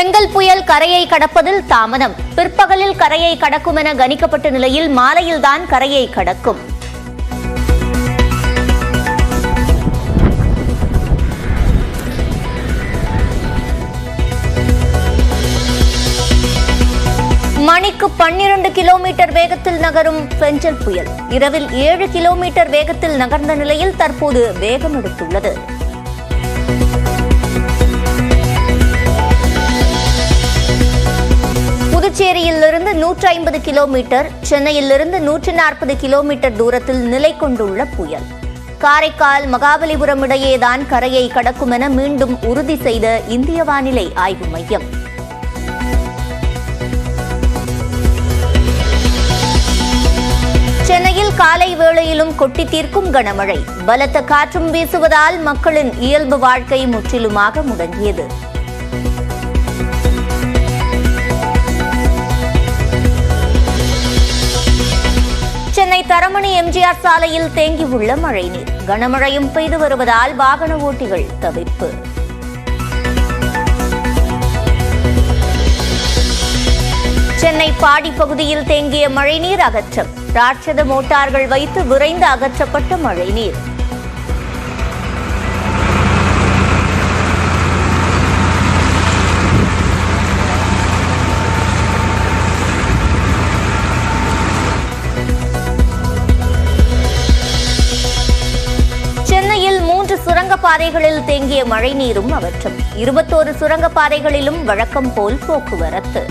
பெங்கல் புயல் கரையை கடப்பதில் தாமதம். பிற்பகலில் கரையை கடக்கும் என கணிக்கப்பட்ட நிலையில் மாலையில்தான் கரையை கடக்கும். மணிக்கு 12 கிலோமீட்டர் வேகத்தில் நகரும் பெங்கல் புயல் இரவில் 7 கிலோமீட்டர் வேகத்தில் நகர்ந்த நிலையில் தற்போது வேகம் எடுத்துள்ளது. புதுச்சேரியிலிருந்து 150 கிலோமீட்டர், சென்னையிலிருந்து 140 கிலோமீட்டர் தூரத்தில் நிலை கொண்டுள்ள புயல் காரைக்கால் மகாபலிபுரம் இடையேதான் கரையை கடக்கும் என மீண்டும் உறுதி செய்த இந்திய வானிலை ஆய்வு மையம். சென்னையில் காலை வேளையிலும் கொட்டி தீர்க்கும் கனமழை, பலத்த காற்றும் வீசுவதால் மக்களின் இயல்பு வாழ்க்கை முற்றிலுமாக முடங்கியது. சென்னை தரமணி எம்ஜிஆர் சாலையில் தேங்கியுள்ள மழைநீர், கனமழையும் பெய்து வருவதால் வாகன ஓட்டிகள் தவிப்பு. சென்னை பாடி பகுதியில் தேங்கிய மழைநீர் அகற்றம், ராட்சத மோட்டார்கள் வைத்து விரைந்து அகற்றப்பட்ட மழைநீர். சென்னையில் 3 சுரங்கப்பாதைகளில் தேங்கிய மழைநீரும் அகற்றம், 21 சுரங்கப்பாதைகளிலும் வழக்கம் போல் போக்குவரத்து.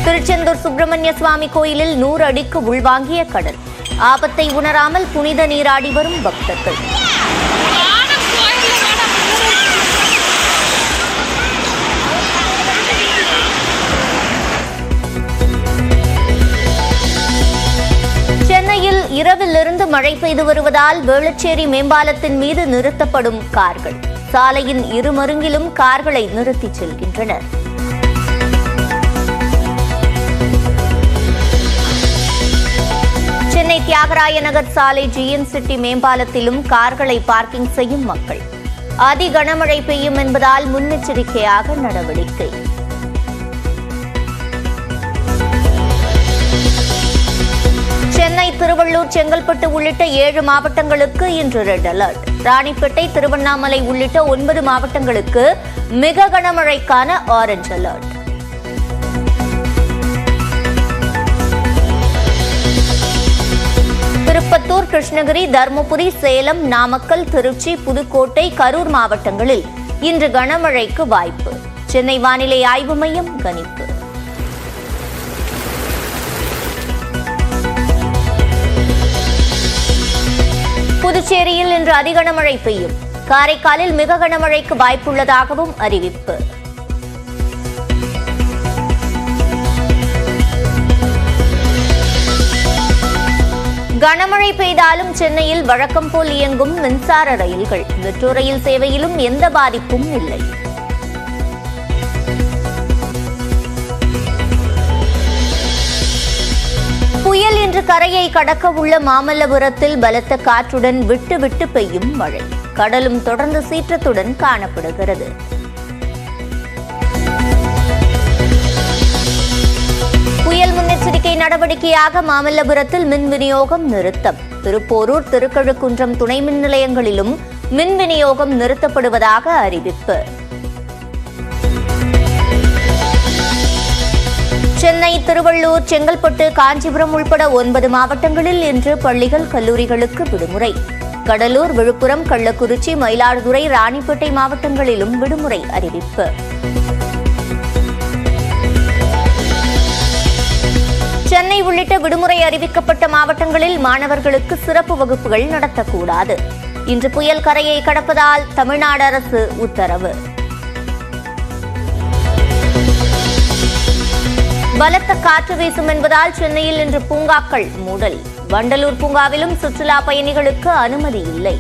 திருச்செந்தூர் சுப்பிரமணிய சுவாமி கோயிலில் 100 அடிக்கு உள்வாங்கிய கடல், ஆபத்தை உணராமல் புனித நீராடி வரும் பக்தர்கள். சென்னையில் இரவிலிருந்து மழை பெய்து வருவதால் வேளச்சேரி மேம்பாலத்தின் மீது நிறுத்தப்படும் கார்கள், சாலையின் இருமருங்கிலும் கார்களை நிறுத்திச் செல்கின்றனர். சென்னை தியாகராய நகர் சாலை ஜிஎன் சிட்டி மேம்பாலத்திலும் கார்களை பார்க்கிங் செய்யும் மக்கள். அதி கனமழை பெய்யும் என்பதால் முன்னெச்சரிக்கையாக நடவடிக்கை. சென்னை, திருவள்ளூர், செங்கல்பட்டு உள்ளிட்ட 7 மாவட்டங்களுக்கு இன்று ரெட் அலர்ட். ராணிப்பேட்டை, திருவண்ணாமலை உள்ளிட்ட 9 மாவட்டங்களுக்கு மிக கனமழைக்கான ஆரஞ்ச் அலர்ட். திருப்பத்தூர், கிருஷ்ணகிரி, தருமபுரி, சேலம், நாமக்கல், திருச்சி, புதுக்கோட்டை, கரூர் மாவட்டங்களில் இன்று கனமழைக்கு வாய்ப்பு. சென்னை வானிலை ஆய்வு மையம் கணிப்பு. புதுச்சேரியில் இன்று அதிகனமழை பெய்யும், காரைக்காலில் மிக கனமழைக்கு வாய்ப்புள்ளதாகவும் அறிவிப்பு. கனமழை பெய்தாலும் சென்னையில் வழக்கம் போல் இயங்கும் மின்சார ரயில்கள், மெட்ரோ ரயில் சேவையிலும் எந்த பாதிப்பும் இல்லை. புயல் இன்று கரையை கடக்க உள்ள மாமல்லபுரத்தில் பலத்த காற்றுடன் விட்டு விட்டு பெய்யும் மழை, கடலும் தொடர்ந்து சீற்றத்துடன் காணப்படுகிறது. புயல் முன்னெச்சரிக்கை நடவடிக்கையாக மாமல்லபுரத்தில் மின் விநியோகம் நிறுத்தம். திருப்போரூர், திருக்கழுக்குன்றம் துணை மின் நிலையங்களிலும் மின் விநியோகம் நிறுத்தப்படுவதாக அறிவிப்பு. சென்னை, திருவள்ளூர், செங்கல்பட்டு, காஞ்சிபுரம் உள்பட 9 மாவட்டங்களில் இன்று பள்ளிகள், கல்லூரிகளுக்கு விடுமுறை. கடலூர், விழுப்புரம், கள்ளக்குறிச்சி, மயிலாடுதுறை, ராணிப்பேட்டை மாவட்டங்களிலும் விடுமுறை அறிவிப்பு. சென்னை உள்ளிட்ட விடுமுறை அறிவிக்கப்பட்ட மாவட்டங்களில் மாணவர்களுக்கு சிறப்பு வகுப்புகள் நடத்தக்கூடாது. இன்று புயல் கரையை கடப்பதால் தமிழ்நாடு அரசு உத்தரவு. பலத்த காற்று வீசும் என்பதால் சென்னையில் இன்று பூங்காக்கள் மூடல். வண்டலூர் பூங்காவிலும் சுற்றுலா பயணிகளுக்கு அனுமதி இல்லை.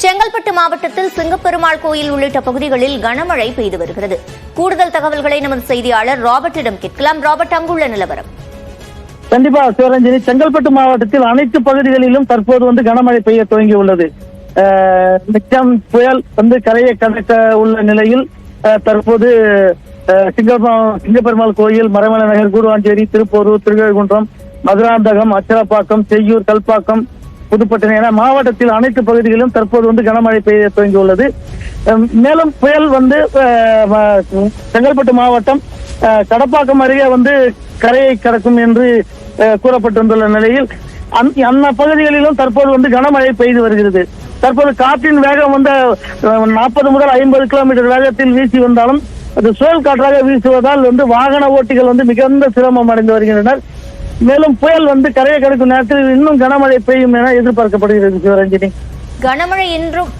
செங்கல்பட்டு மாவட்டத்தில் சிங்கப்பெருமாள் கோயில் உள்ளிட்ட பகுதிகளில் கனமழை பெய்து வருகிறது. கூடுதல் தகவல்களை நமது செய்தியாளர் ராபர்ட்டிடம் கேட்கலாம். ராபர்ட், அங்குள்ள நிலவரம். கண்டிப்பா சிவரஞ்சனி, செங்கல்பட்டு மாவட்டத்தில் அனைத்து பகுதிகளிலும் தற்போது கனமழை பெய்ய துவங்கியுள்ளது. நிச்சயம் புயல் கரையை கடக்க உள்ள நிலையில் தற்போது சிங்கப்பெருமாள் கோயில், மறைமலை நகர், கூடுவாஞ்சேரி, திருப்போரூர், திருக்கழுகுன்றம், மதுராந்தகம், அச்சலப்பாக்கம், செய்யூர், கல்பாக்கம், புதுப்பட்டினம் என மாவட்டத்தில் அனைத்து பகுதிகளிலும் தற்போது கனமழை பெய்ய துவங்கியுள்ளது. மேலும் புயல் செங்கல்பட்டு மாவட்டம் கடப்பாக்கம் அருகே கரையை கடக்கும் என்று கூறப்பட்டுள்ள நிலையில் அந்த பகுதிகளிலும் தற்போது கனமழை பெய்து வருகிறது. தற்போது காற்றின் வேகம் 40 முதல் 50 கிலோமீட்டர் வேகத்தில் வீசி வந்தாலும் அது சுழல் காற்றாக வீசுவதால் வாகன ஓட்டிகள் மிகுந்த சிரமம் அடைந்து வருகின்றனர். மேலும் புயல் கரையை கடக்கும் நேரத்தில் இன்னும் கனமழை பெய்யும் என எதிர்பார்க்கப்படுகிறது. சிவரஞ்சனி, கனமழை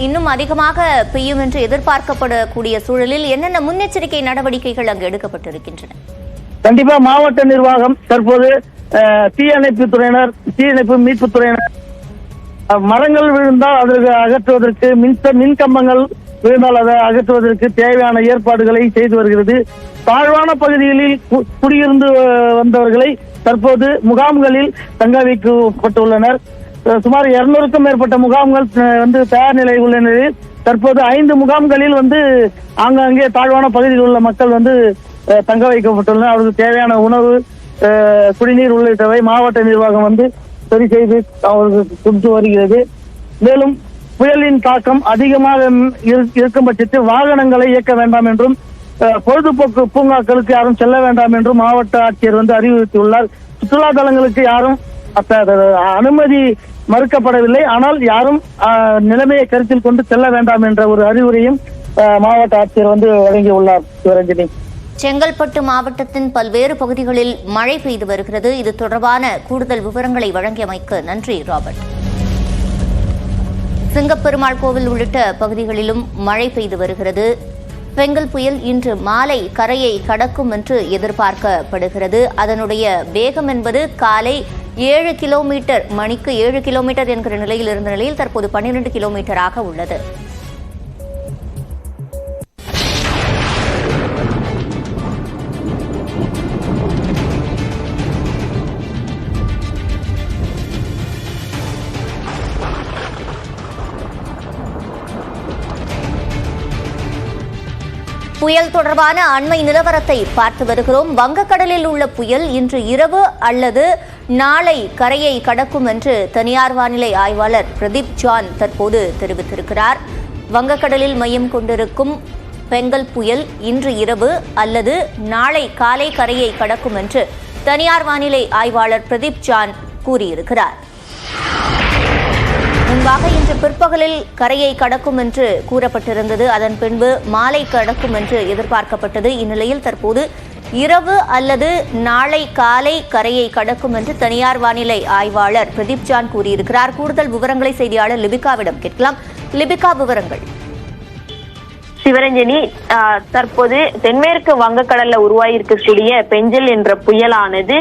இன்னும் அதிகமாக பெய்யும் என்று எதிர்பார்க்கப்படக்கூடிய சூழலில் என்னென்ன முன்னெச்சரிக்கை நடவடிக்கைகள் அங்கு எடுக்கப்பட்டிருக்கின்றன? கண்டிப்பா மாவட்ட நிர்வாகம் தற்போது தீயணைப்பு மீட்பு துறையினர் மரங்கள் விழுந்தால் அதற்கு அகற்றுவதற்கு, மின் கம்பங்கள் விழுந்தால் அதை அகற்றுவதற்கு தேவையான ஏற்பாடுகளை செய்து வருகிறது. தாழ்வான பகுதிகளில் குடியிருந்து வந்தவர்களை தற்போது முகாம்களில் தங்க வைக்கப்பட்டுள்ளனர். சுமார் 200க்கும் மேற்பட்ட முகாம்கள் தயார் நிலையில் உள்ள நிலையில் தற்போது 5 முகாம்களில் ஆங்காங்கே தாழ்வான பகுதியில் உள்ள மக்கள் தங்க வைக்கப்பட்டுள்ளனர். அவர்களுக்கு தேவையான உணவு, குடிநீர் உள்ளிட்டவை மாவட்ட நிர்வாகம் சரி செய்து அவர்களுக்கு கொடுத்து வருகிறது. மேலும் புயலின் தாக்கம் அதிகமாக இருக்கும் பட்சத்தில் வாகனங்களை இயக்க வேண்டாம் என்றும், பொழுதுபோக்கு பூங்காக்களுக்கு யாரும் செல்ல வேண்டாம் என்றும் மாவட்ட ஆட்சியர் அறிவுறுத்தியுள்ளார். சுற்றுலா தலங்களுக்கு யாரும் அனுமதி மறுக்கப்படவில்லை. ஆனால் யாரும் நிலைமையை கருத்தில் கொண்டு செல்ல வேண்டாம் என்ற ஒரு அறிவுரையும் மாவட்ட ஆட்சியர் வழங்கியுள்ளார். சிவரஞ்சனி, செங்கல்பட்டு மாவட்டத்தின் பல்வேறு பகுதிகளில் மழை பெய்து வருகிறது. இது தொடர்பான கூடுதல் விவரங்களை வழங்கியமைக்கு நன்றி ராபர்ட். சிங்கப்பெருமாள் கோவில் உள்ளிட்ட பகுதிகளிலும் மழை பெய்து வருகிறது. பெங்கல் புயல் இன்று மாலை கரையை கடக்கும் என்று எதிர்பார்க்கப்படுகிறது. அதனுடைய வேகம் என்பது காலை 7 கிலோமீட்டர், மணிக்கு 7 கிலோமீட்டர் என்கிற நிலையில் இருந்த நிலையில் தற்போது 12 கிலோமீட்டராக உள்ளது. புயல் தொடர்பான அண்மை நிலவரத்தை பார்த்து வருகிறோம். வங்கக்கடலில் உள்ள புயல் இன்று இரவு அல்லது நாளை கரையை கடக்கும் என்று தனியார் வானிலை ஆய்வாளர் பிரதீப் ஜான் தற்போது தெரிவித்திருக்கிறார். வங்கக்கடலில் மையம் கொண்டிருக்கும் பெங்கல் புயல் இன்று இரவு அல்லது நாளை காலை கரையை கடக்கும் என்று தனியார் வானிலை ஆய்வாளர் பிரதீப் ஜான் கூறியிருக்கிறார். முன்பாக இன்று பிற்பகலில் கரையை கடக்கும் என்று கூறப்பட்டிருந்தது. அதன் பின்பு மாலை கடக்கும் என்று எதிர்பார்க்கப்பட்டது. இந்நிலையில் தற்போது இரவு அல்லது நாளை காலை கரையை கடக்கும் என்று தனியார் வானிலை ஆய்வாளர் பிரதீப் ஜான் கூறியிருக்கிறார். கூடுதல் விவரங்களை செய்தியாளர் லிபிகாவிடம் கேட்கலாம். லிபிகா, விவரங்கள். சிவரஞ்சனி, தற்போது தென்மேற்கு வங்கக்கடல்ல உருவாகியிருக்கக்கூடிய பெஞ்சல் என்ற புயலானது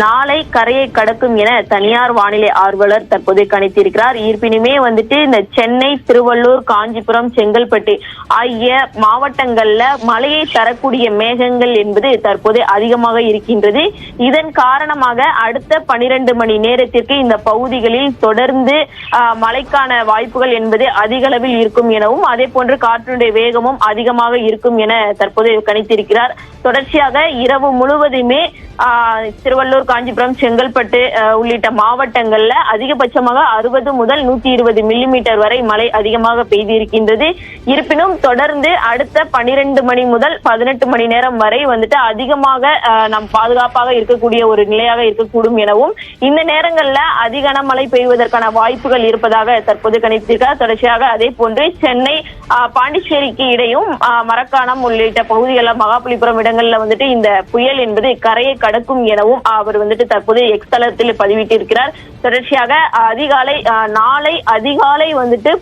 நாளை கரையை கடக்கும் என தனியார் வானிலை ஆர்வலர் தற்போது கணித்திருக்கிறார். இருப்பினுமே இந்த சென்னை, திருவள்ளூர், காஞ்சிபுரம், செங்கல்பட்டு ஆகிய மாவட்டங்கள்ல மழையை தரக்கூடிய மேகங்கள் என்பது தற்போது அதிகமாக இருக்கின்றது. இதன் காரணமாக அடுத்த 12 மணி நேரத்திற்கு இந்த பகுதிகளில் தொடர்ந்து மழைக்கான வாய்ப்புகள் என்பது அதிக அளவில் இருக்கும் எனவும், அதே போன்று காற்றினுடைய வேகமும் அதிகமாக இருக்கும் என தற்போது கணித்திருக்கிறார். தொடர்ச்சியாக இரவு முழுவதுமே திருவள்ளூர், காஞ்சிபுரம், செங்கல்பட்டு உள்ளிட்ட மாவட்டங்கள்ல அதிகபட்சமாக 60 முதல் 120 மில்லிமீட்டர் வரை மழை அதிகமாக பெய்திருக்கின்றது. இருப்பினும் தொடர்ந்து அடுத்த 12 மணி முதல் 18 மணி நேரம் வரை அதிகமாக நாம் பாதுகாப்பாக இருக்கக்கூடிய ஒரு நிலையாக இருக்கக்கூடும் எனவும், இந்த நேரங்கள்ல அதிக கனமழை பெய்வதற்கான வாய்ப்புகள் இருப்பதாக தற்போது கணித்திருக்கிறார். தொடர்ச்சியாக அதே போன்று சென்னை, பாண்டிச்சேரிக்கு இடையும் மரக்காணம் உள்ளிட்ட பகுதிகளில், மகாபலிபுரம் இடங்கள்ல இந்த புயல் என்பது கரையை கடக்கும் எனவும் அவர் தற்போது எக்ஸ் தளத்தில் பதிவிட்டிருக்கிறார். தொடர்ச்சியாக நாளை அதிகாலை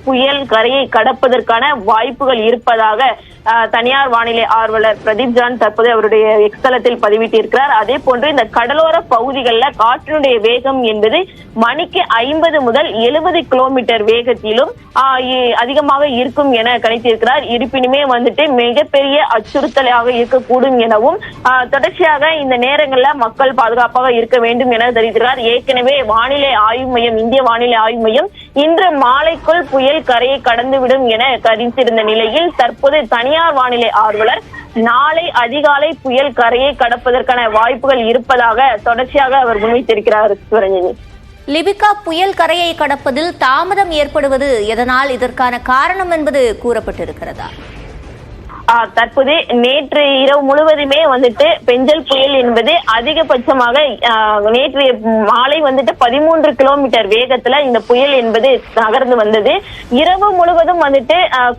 புயல் கரையை கடப்பதற்கான வாய்ப்புகள் இருப்பதாக தனியார் வானிலை ஆர்வலர் பிரதீப் ஜான் தற்போது அவருடைய எக்ஸ் தளத்தில் பதிவிட்டிருக்கிறார். அதே போன்று இந்த கடலோர பகுதிகளில் காற்றினுடைய வேகம் என்பது மணிக்கு 50 முதல் 70 கிலோமீட்டர் வேகத்திலும் அதிகமாக இருக்கும் என கணித்திருக்கிறார். இருப்பினுமே மிகப்பெரிய அச்சுறுத்தலாக இருக்கக்கூடும் எனவும், தொடர்ச்சியாக இந்த நேரங்கள் மாவட்டங்கள்ல மக்கள் பாதுகாப்பாக இருக்க வேண்டும் என தெரிவிக்கிறார். ஏற்கனவே வானிலை ஆய்வு மையம், இந்திய வானிலை ஆய்வு மையம் இன்று மாலைக்குள் புயல் கரையை கடந்துவிடும் என கணித்திருந்த நிலையில் தற்போது தனியார் வானிலை ஆர்வலர் நாளை அதிகாலை புயல் கரையை கடப்பதற்கான வாய்ப்புகள் இருப்பதாக தொடர்ச்சியாக அவர் முன்வைத்திருக்கிறார். சிவரஞ்சனி, லிபிகா, புயல் கரையை கடப்பதில் தாமதம் ஏற்படுவது எதனால், இதற்கான காரணம் என்பது கூறப்பட்டிருக்கிறதா? தற்போது நேற்று இரவு முழுவதுமே பெஞ்சல் புயல் என்பது அதிகபட்சமாக நேற்று மாலை 13 கிலோமீட்டர் வேகத்துல இந்த புயல் என்பது நகர்ந்து வந்தது. இரவு முழுவதும்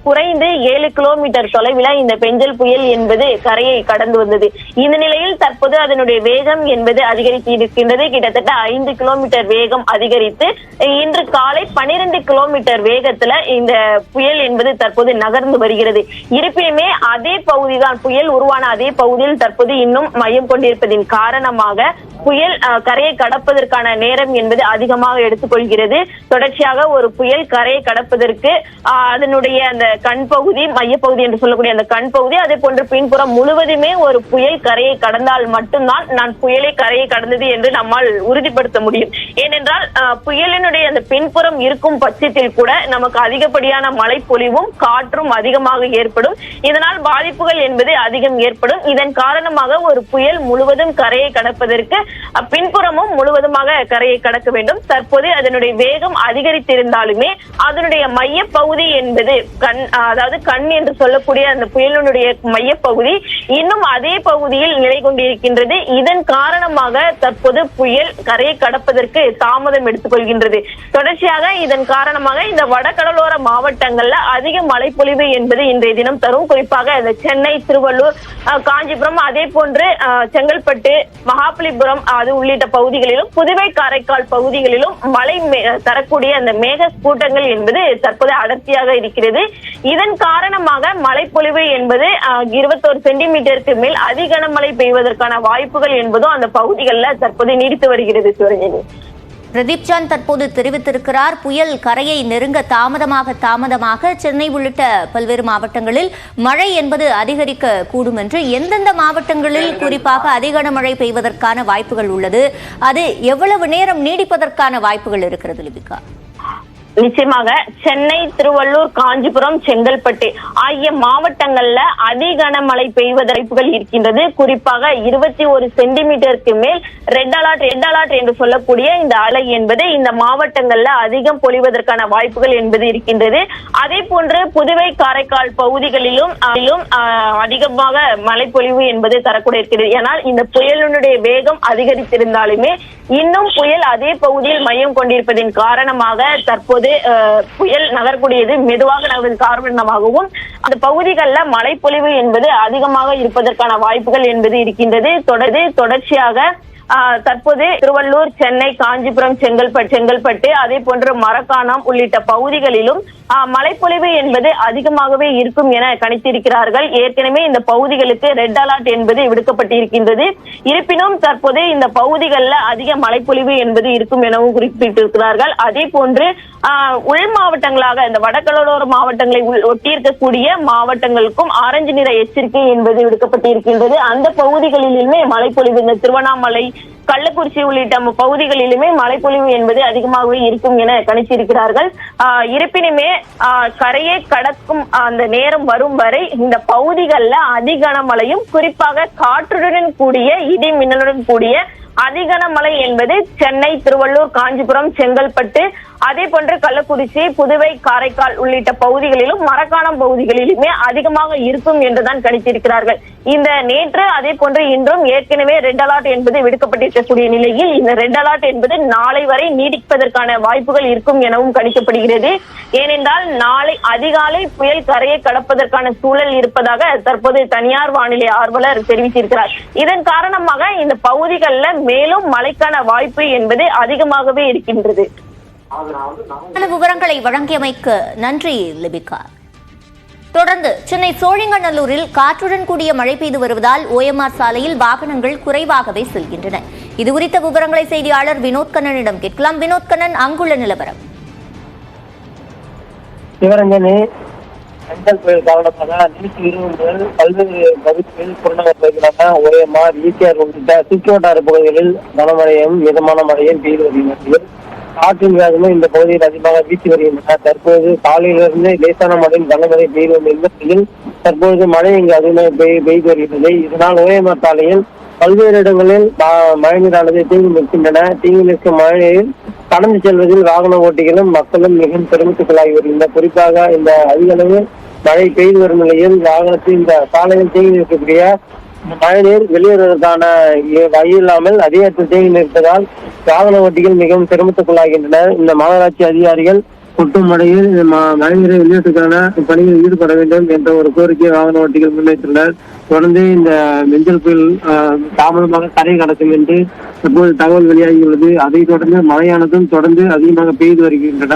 குறைந்து 7 கிலோமீட்டர் தொலைவில் இந்த பெஞ்சல் புயல் என்பது கரையை கடந்து வந்தது. இந்த நிலையில் தற்போது அதனுடைய வேகம் என்பது அதிகரித்து இருக்கின்றது. கிட்டத்தட்ட 5 கிலோமீட்டர் வேகம் அதிகரித்து இன்று காலை 12 கிலோமீட்டர் வேகத்துல இந்த புயல் என்பது தற்போது நகர்ந்து வருகிறது. இருப்பினுமே அதே பகுதிதான், புயல் உருவான அதே பகுதியில் தற்போது இன்னும் மையம் கொண்டிருப்பதின் காரணமாக புயல் கரையை கடப்பதற்கான நேரம் என்பது அதிகமாக எடுத்துக்கொள்கிறது. தொடர்ச்சியாக ஒரு புயல் கரையை கடப்பதற்கு அதனுடைய அந்த கண் பகுதி, மையப்பகுதி என்று சொல்லக்கூடிய அந்த கண் பகுதி, அதே போன்று பின்புறம் முழுவதுமே ஒரு புயல் கரையை கடந்தால் மட்டும்தான் நான் புயலை கரையை கடந்தது என்று நம்மால் உறுதிப்படுத்த முடியும். ஏனென்றால் புயலினுடைய அந்த பின்புறம் இருக்கும் பட்சத்தில் கூட நமக்கு அதிகப்படியான மழை பொழிவும் காற்றும் அதிகமாக ஏற்படும். இதனால் பாதிப்புகள் என்பது அதிகம் ஏற்படும். இதன் காரணமாக ஒரு புயல் முழுவதும் கரையை கடப்பதற்கு பின்புறமும் முழுவதுமாக கரையை கடக்க வேண்டும். தற்போது அதனுடைய வேகம் அதிகரித்திருந்தாலுமே அதனுடைய மையப்பகுதி என்பது அதாவது கண் என்று சொல்லக்கூடிய அந்த புயலினுடைய மையப்பகுதி இன்னும் அதே பகுதியில் நிலை கொண்டிருக்கின்றது. இதன் காரணமாக தற்போது புயல் கரையை கடப்பதற்கு தாமதம் எடுத்துக்கொள்கின்றது. தொடர்ச்சியாக இதன் காரணமாக இந்த வடகடலோர மாவட்டங்கள்ல அதிக மழைப்பொழிவு என்பது இன்றைய தினம் தரும். குறிப்பாக இந்த சென்னை, திருவள்ளூர், காஞ்சிபுரம், அதே போன்று செங்கல்பட்டு, மகாபலிபுரம் அது உள்ளிட்ட பகுதிகளிலும், புதுவை, காரைக்கால் பகுதிகளிலும் மழை தரக்கூடிய அந்த மேக கூட்டங்கள் என்பது தற்போது அடர்த்தியாக இருக்கிறது. இதன் காரணமாக மழைப்பொழிவு என்பது 21 சென்டிமீட்டருக்கு மேல் அதிகனமழை பெய்வதற்கான வாய்ப்புகள் என்பதும் அந்த பகுதிகளில் தற்போது நீடித்து வருகிறது. சிவரஞ்சனி, பிரதீப் ஜான் தற்போது தெரிவித்திருக்கிறார், புயல் கரையை நெருங்க தாமதமாக சென்னை உள்ளிட்ட பல்வேறு மாவட்டங்களில் மழை என்பது அதிகரிக்க கூடும் என்று. எந்தெந்த மாவட்டங்களில் குறிப்பாக அதிக மழை பெய்வதற்கான வாய்ப்புகள் உள்ளது, அது எவ்வளவு நேரம் நீடிப்பதற்கான வாய்ப்புகள் இருக்கிறது லிபிகா? நிச்சயமாக சென்னை, திருவள்ளூர், காஞ்சிபுரம், செங்கல்பட்டு ஆகிய மாவட்டங்கள்ல அதிகனமழை பெய்வதற்குகள் இருக்கின்றது. குறிப்பாக 21 சென்டிமீட்டருக்கு மேல் ரெட் அலர்ட் என்று சொல்லக்கூடிய இந்த அலை என்பது இந்த மாவட்டங்கள்ல அதிகம் பொழிவதற்கான வாய்ப்புகள் என்பது இருக்கின்றது. அதே போன்று புதுவை, காரைக்கால் பகுதிகளிலும் அதிகமாக மழைப்பொழிவு என்பது தரக்கூடிய இருக்கிறது. ஏனால் இந்த புயலினுடைய வேகம் அதிகரித்திருந்தாலுமே இன்னும் புயல் அதே பகுதியில் மையம் கொண்டிருப்பதின் காரணமாக தற்போது புயல் நகரக்கூடியது மெதுவாக நகர்வதன் காரணமாகவும் அந்த பகுதிகளில் மழைப்பொழிவு என்பது அதிகமாக இருப்பதற்கான வாய்ப்புகள் என்பது இருக்கின்றது. தொடர்ச்சியாக தற்போது திருவள்ளூர், சென்னை, காஞ்சிபுரம், செங்கல்பட்டு அதே போன்று மரக்காணம் உள்ளிட்ட பகுதிகளிலும் மழைப்பொழிவு என்பது அதிகமாகவே இருக்கும் என கணித்திருக்கிறார்கள். ஏற்கனவே இந்த பகுதிகளுக்கு ரெட் அலர்ட் என்பது விடுக்கப்பட்டிருக்கின்றது. இருப்பினும் தற்போது இந்த பகுதிகளில் அதிக மழைப்பொழிவு என்பது இருக்கும் எனவும் குறிப்பிட்டிருக்கிறார்கள். அதே போன்று உள் மாவட்டங்களாக இந்த வடகடலோர மாவட்டங்களை ஒட்டியிருக்கக்கூடிய மாவட்டங்களுக்கும் ஆரஞ்சு நிற எச்சரிக்கை என்பது விடுக்கப்பட்டிருக்கின்றது. அந்த பகுதிகளிலுமே மழைப்பொழிவு, இந்த திருவண்ணாமலை, கள்ளக்குறிச்சி உள்ளிட்ட பகுதிகளிலுமே மழைப்பொழிவு என்பது அதிகமாகவே இருக்கும் என கணிச்சிருக்கிறார்கள். இருப்பினுமே கரையை கடக்கும் அந்த நேரம் வரும் வரை இந்த பகுதிகளில் அதிகனமழையும் குறிப்பாக காற்றுடன் கூடிய இடி மின்னலுடன் கூடிய அதிகனமழை என்பது சென்னை, திருவள்ளூர், காஞ்சிபுரம், செங்கல்பட்டு அதே போன்று கள்ளக்குறிச்சி, புதுவை, காரைக்கால் உள்ளிட்ட பகுதிகளிலும் மரக்காணம் பகுதிகளிலுமே அதிகமாக இருக்கும் என்றுதான் கணித்திருக்கிறார்கள். இந்த நேற்று அதே போன்று இன்றும் ஏற்கனவே ரெட் அலர்ட் என்பது விடுக்கப்பட்டிருக்கக்கூடிய நிலையில் இந்த ரெட் அலர்ட் என்பது நாளை வரை நீடிப்பதற்கான வாய்ப்புகள் இருக்கும் எனவும் கணிக்கப்படுகிறது. ஏனென்றால் நாளை அதிகாலை புயல் கரையை கடப்பதற்கான சூழல் இருப்பதாக தற்போது தனியார் வானிலை ஆர்வலர் தெரிவித்திருக்கிறார். இதன் காரணமாக இந்த பகுதிகளில் மேலும் மழைக்கான வாய்ப்பு என்பது அதிகமாகவே இருக்கின்றது. விவரங்களை வழங்கியமைக்கு நன்றி லிபிகா. தொடர்ந்து சென்னை சோழிங்கநல்லூரில் காற்றுடன் கூடிய மழை பெய்து வருவதால் ஓஎம்ஆர் சாலையில் வாகனங்கள் குறைவாகவே செல்கின்றன. இதுகுறித்த விவரங்களை செய்தியாளர் வினோத் கண்ணனிடம் கேட்கலாம். வினோத் கண்ணன், அங்குள்ள நிலவரம். சிவரஞ்சனி, மஞ்சள் புயல் காரணமாக நேற்று இரவு முதல் பல்வேறு பகுதிகளில் புறநகர் பகுதிகளான ஓஎம்ஆர், ஈசிஆர் உள்ளிட்ட சுற்றுவட்டார பகுதிகளில் கனமழையும் மிதமான மழையும் பெய்து வருகிறது. காற்றின் வேகமும் இந்த பகுதியில் அதிகமாக வீசி வருகின்றன. தற்போது காலையிலிருந்து லேசான மழையும் கனமழை பெய்து வந்திருந்த நிலையில் தற்போது மழை இங்கு அதிகமாக பெய்து வருகிறது. இதனால் ஓஎம்ஆர் சாலையில் பல்வேறு இடங்களில் மழைநீரானது தேங்கி நிற்கின்றன. தேங்கி நிற்கும் மழையில் கடந்து செல்வதில் வாகன ஓட்டிகளும் மக்களும் மிகவும் சிரமத்துக்குள்ளாகி வருகின்றனர். குறிப்பாக இந்த அதிக அளவு மழை பெய்து வரும் நிலையில் வாகனத்தில் இந்த சாலையில் தேங்கி நிற்கக்கூடிய மழைநீர் வெளியேறுவதற்கான வழி இல்லாமல் அதே இடத்தில் தேங்கி நிற்பதால் வாகன ஓட்டிகள் மிகவும் சிரமத்துக்குள்ளாகின்றனர். இந்த மாநகராட்சி அதிகாரிகள் கொட்டும் மழையில் மழைநீரை வெளியேற்றுக்கான பணியில் ஈடுபட வேண்டும் என்ற ஒரு கோரிக்கையை வாகன ஓட்டிகள் முன்வைத்துள்ளனர். தொடர்ந்து இந்த மஞ்சள் புயல் தாமதமாக கரை கடக்கும் என்று தற்போது தகவல் வெளியாகியுள்ளது. அதைத் தொடர்ந்து மழையானதும் தொடர்ந்து அதிகமாக பெய்து வருகின்றன.